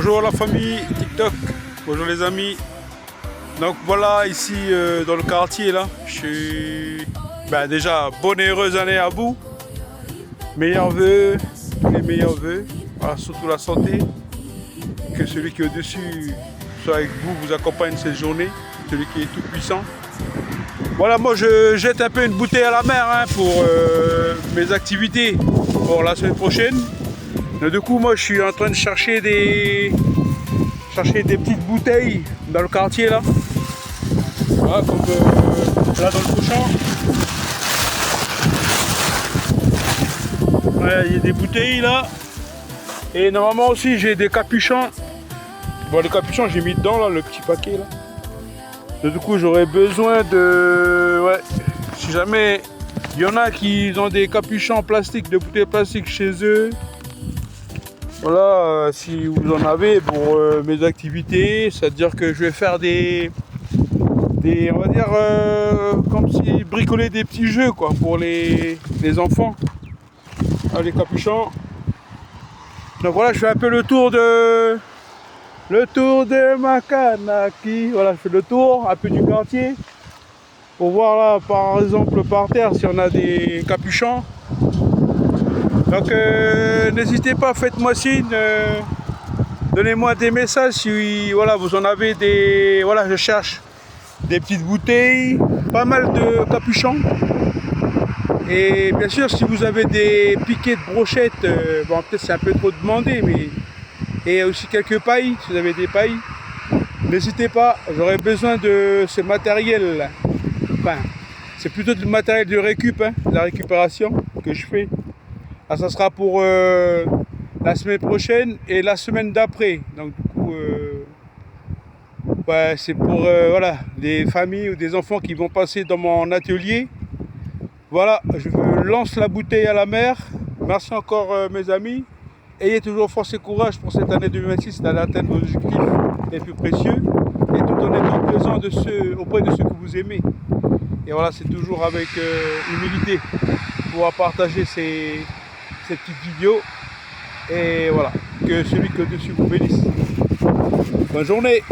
Bonjour la famille TikTok, bonjour les amis. Donc voilà, ici dans le quartier là, je suis déjà bonne et heureuse année à vous. Meilleurs vœux, tous les meilleurs vœux, voilà, surtout la santé. Que celui qui est au-dessus soit avec vous, vous accompagne cette journée, celui qui est tout puissant. Voilà, moi je jette un peu une bouteille à la mer pour mes activités pour la semaine prochaine. Et du coup, moi je suis en train de chercher des petites bouteilles dans le quartier là. Voilà, comme là dans le cochon. Voilà, il y a des bouteilles là. Et normalement aussi j'ai des capuchons. Bon, les capuchons j'ai mis dedans là, le petit paquet là. Et du coup j'aurais besoin de... Ouais, si jamais il y en a qui ont des capuchons en plastique, de bouteilles plastiques chez eux. Voilà, si vous en avez pour mes activités, c'est-à-dire que je vais faire on va dire, comme si bricoler des petits jeux quoi, pour les enfants, les capuchons. Donc voilà, je fais un peu le tour de Makanaki. Voilà, je fais le tour un peu du quartier pour voir là, par exemple par terre, si on a des capuchons. Donc n'hésitez pas, faites-moi signe, donnez-moi des messages si voilà, vous en avez des. Voilà, je cherche des petites bouteilles, pas mal de capuchons. Et bien sûr, si vous avez des piquets de brochettes, bon peut-être c'est un peu trop demandé, mais et aussi quelques pailles, si vous avez des pailles, n'hésitez pas, j'aurais besoin de ce matériel. Enfin, c'est plutôt du matériel de récup, de la récupération que je fais. Ah, ça sera pour la semaine prochaine et la semaine d'après. Donc du coup, c'est pour voilà, des familles ou des enfants qui vont passer dans mon atelier. Voilà, je lance la bouteille à la mer. Merci encore mes amis. Ayez toujours force et courage pour cette année 2026 d'aller atteindre vos objectifs les plus précieux et tout en étant présent auprès de ceux que vous aimez. Et voilà, c'est toujours avec humilité pour pouvoir partager ces petites vidéos. Et voilà, que celui qui est au-dessus vous bénisse. Bonne journée.